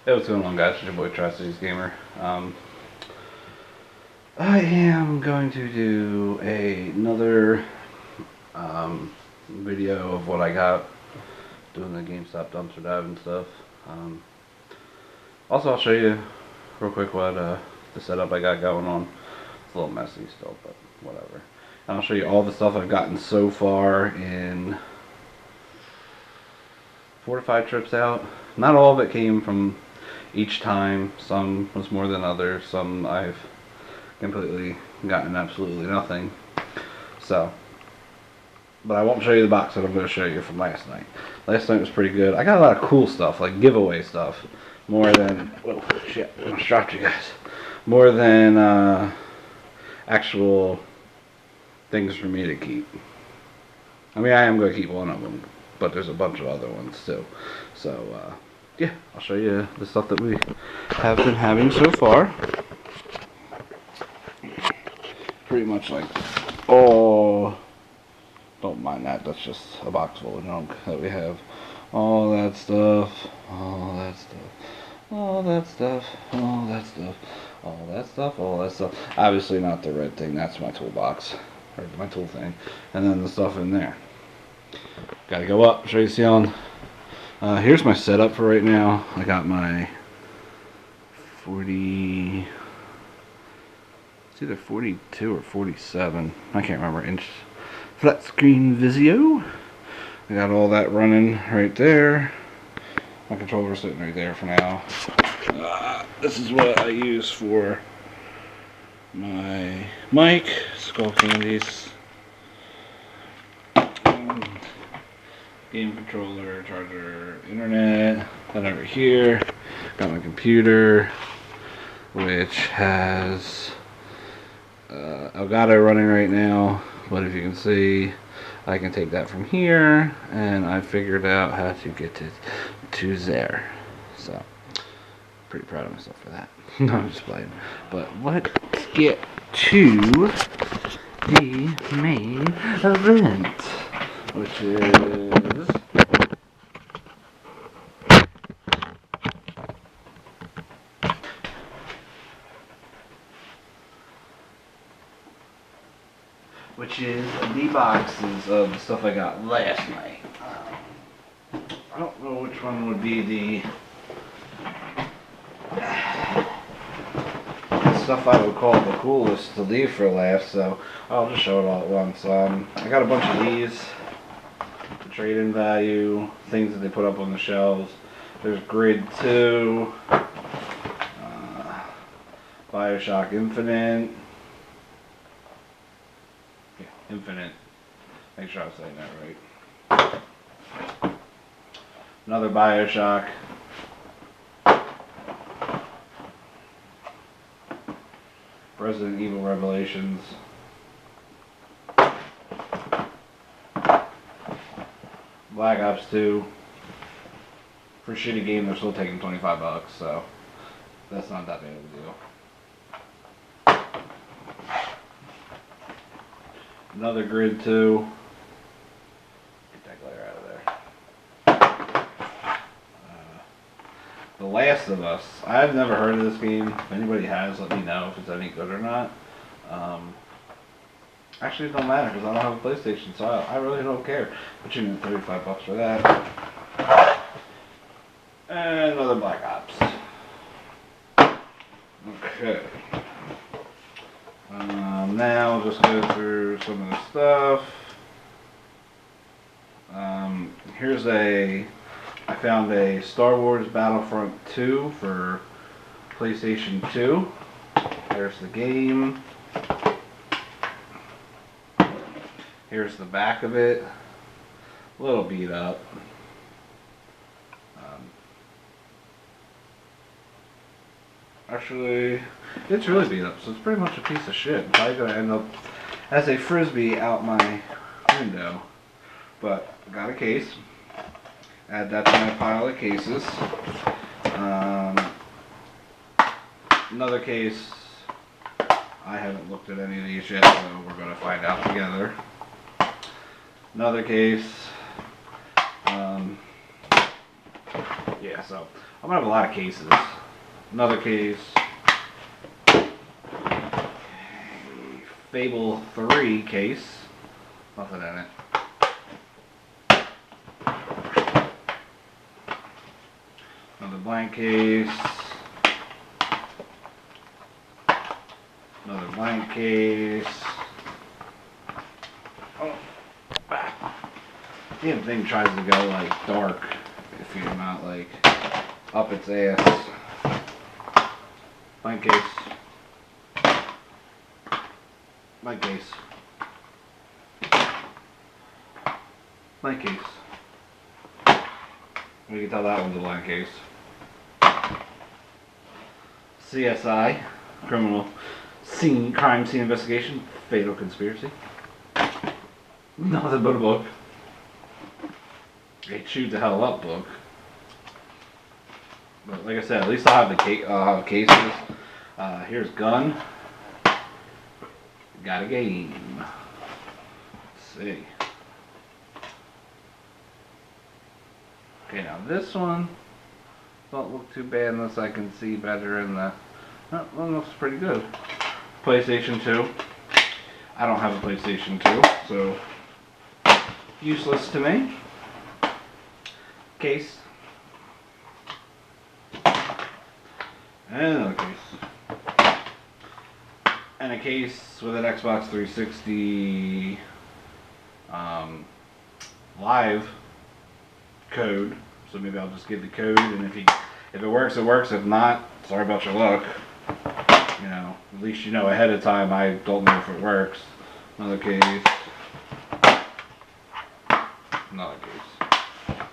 Hey, what's going on, guys? It's your boy Tri-Cities Gamer. I am going to do another video of what I got doing the GameStop dumpster dive and stuff. Also, I'll show you real quick what the setup I got going on. It's a little messy still, but whatever. And I'll show you all the stuff I've gotten so far in 4 to 5 trips out. Not all of it came from each time. Some was more than others. Some I've completely gotten absolutely nothing. So, but I won't show you the box that I'm going to show you from last night. Last night was pretty good. I got a lot of cool stuff, like giveaway stuff, more than, whoa, shit, I almost dropped you guys. More than actual things for me to keep. I mean, I am going to keep one of them, but there's a bunch of other ones too. So, yeah, I'll show you the stuff that we have been having so far. Pretty much like, oh, don't mind that, that's just a box full of junk that we have. All that stuff, all that stuff, all that stuff, all that stuff, all that stuff, all that stuff. Obviously not the red thing, that's my toolbox, or my tool thing. And then the stuff in there. Gotta go up, show you ceiling. Here's my setup for right now. I got my 40, it's either 42 or 47, I can't remember, inch flat screen Vizio. I got all that running right there. My controller's sitting right there for now. This is what I use for my mic, Skull Candies. Game controller, charger, internet. Then over here, got my computer, which has Elgato running right now. But if you can see, I can take that from here, and I figured out how to get it to there. So, pretty proud of myself for that. No, I'm just playing. But let's get to the main event, which is the boxes of the stuff I got last night. I don't know which one would be the stuff I would call the coolest to leave for last, so I'll just show it all at once. I got a bunch of these, the trade-in value, things that they put up on the shelves. There's Grid 2, Bioshock Infinite. Yeah, Infinite. Make sure I'm saying that right. Another Bioshock. Resident Evil Revelations. Black Ops 2. For a shitty game, they're still taking $25, so that's not that big of a deal. Another Grid 2. Get that glare out of there. The Last of Us. I've never heard of this game. If anybody has, let me know if it's any good or not. Actually, it don't matter because I don't have a PlayStation, so I really don't care. But you need $35 for that. And another Black Ops. Okay. Now I'll just go through some of the stuff. I found a Star Wars Battlefront 2 for PlayStation 2. There's the game. Here's the back of it. A little beat up. Actually, it's really beat up, so it's pretty much a piece of shit. It's probably going to end up as a frisbee out my window. But I got a case. Add that to my pile of cases. Another case. I haven't looked at any of these yet, so we're going to find out together. Another case. Yeah, so I'm gonna have a lot of cases. Another case. Fable 3 case. Nothing in it. Another blank case. Another blank case. Oh. Damn thing tries to go like dark if you're not like up its ass. Blank case. Blank case. Blank case. You can tell that one's a blank case. CSI, criminal crime scene investigation, fatal conspiracy. Nothing but a book. A shoot the hell up book. But like I said, at least I'll have cases. Here's gun. Got a game. Let's see. Okay, now this one don't look too bad unless I can see better in the... That one looks pretty good. PlayStation 2. I don't have a PlayStation 2, so useless to me. Case. And another case. And a case with an Xbox 360 live code. So maybe I'll just give the code, and if it works, it works. If not, sorry about your luck. You know, at least you know ahead of time. I don't know if it works. Another case. Another case.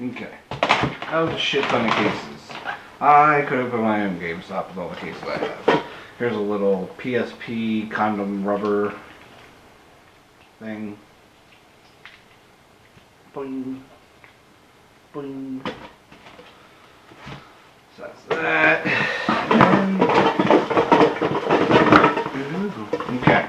Okay. That was a shit ton of cases. I could open my own GameStop with all the cases I have. Here's a little PSP condom rubber thing. Boing. Boing. So that's that. And, okay.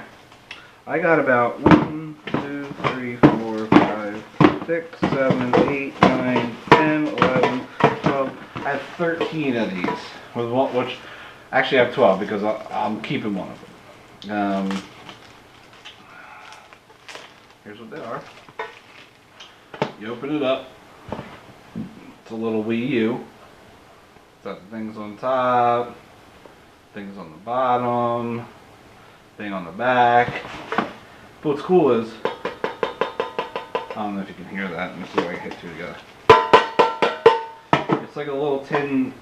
I got about 1, 2, 3, 4, 5, 6, 7, 8, 9, 10, 11, 12. I have 13 of these. With one, which actually I have 12 because I'm keeping one of them. Here's what they are. You open it up. It's a little Wii U. It's got the things on top, things on the bottom, thing on the back. But what's cool is, I don't know if you can hear that. Let me see if I can hit two together. It's like a little tin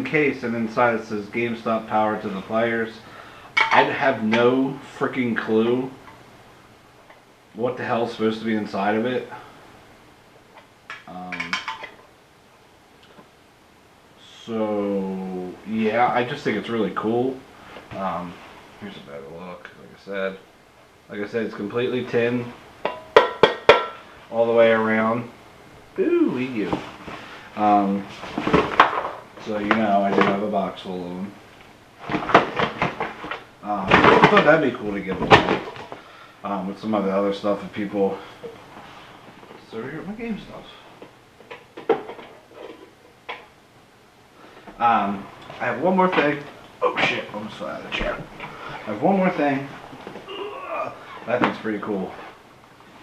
case, and inside it says GameStop power to the players. I have no freaking clue what the hell's supposed to be inside of it. So yeah, I just think it's really cool. Here's a better look. Like I said, it's completely tin, all the way around. Ooh, Wii U. So you know, I do have a box full of them. I thought that'd be cool to give away. With some of the other stuff that people. So here's my game stuff. I have one more thing. Oh shit, I almost fell out of the chair. I have one more thing. That thing's pretty cool.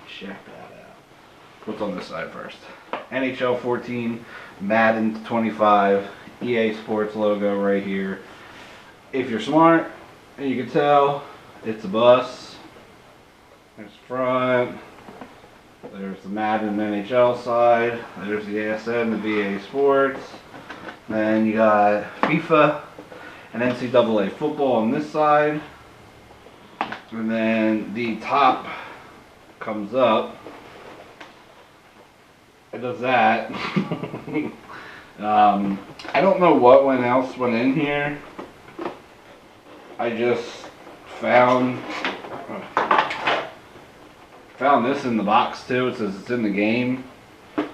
Check that out. What's on this side first? NHL 14, Madden 25, EA Sports logo right here. If you're smart, and you can tell, it's a bus. There's the front. There's the Madden NHL side. There's the ASN, the VA Sports. Then you got FIFA and NCAA football on this side. And then the top comes up. It does that. I don't know what else went in here. I just found this in the box too. It says it's in the game.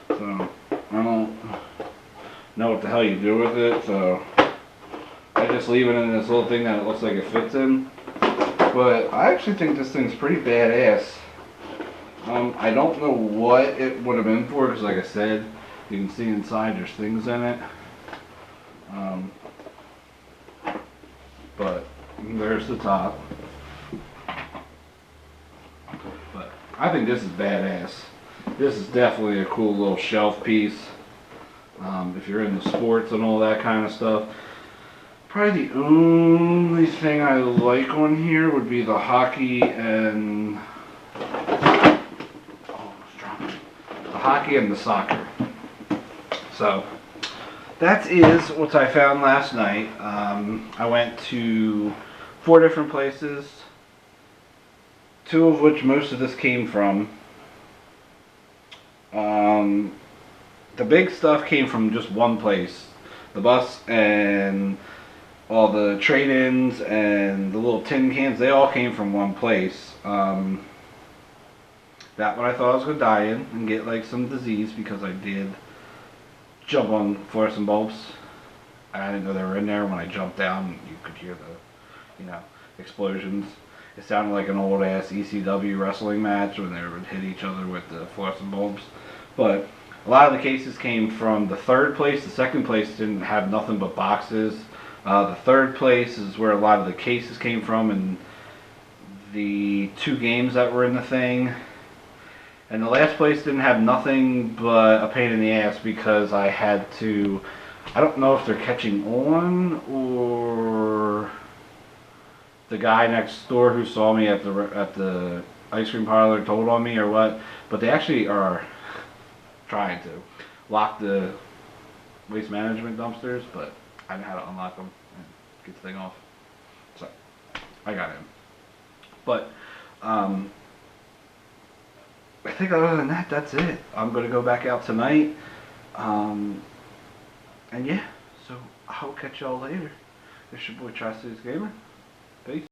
So I don't know what the hell you do with it, so I just leave it in this little thing that it looks like it fits in. But I actually think this thing's pretty badass. I don't know what it would have been for, because like I said, you can see inside there's things in it. Um, but there's the top. But I think this is badass. This is definitely a cool little shelf piece. If you're into sports and all that kind of stuff. Probably the only thing I like on here would be the hockey and the hockey and the soccer. So that is what I found last night. I went to 4 different places, 2 of which most of this came from. The big stuff came from just one place. The bus and all the trade-ins and the little tin cans, they all came from one place. That one I thought I was going to die in and get like some disease because I did jump on fluorescent bulbs. I didn't know they were in there. When I jumped down, you could hear the, explosions. It sounded like an old ass ECW wrestling match when they would hit each other with the fluorescent bulbs. But a lot of the cases came from the 3rd place. The 2nd place didn't have nothing but boxes. The 3rd place is where a lot of the cases came from, and the 2 games that were in the thing. And the last place didn't have nothing but a pain in the ass because I had to, I don't know if they're catching on or the guy next door who saw me at the ice cream parlor told on me or what, but they actually are trying to lock the waste management dumpsters, but I didn't know how to unlock them and get the thing off. So I got in. But I think other than that, that's it. I'm going to go back out tonight. And yeah, so I'll catch y'all later. It's your boy Tri-Cities Gamer. Peace.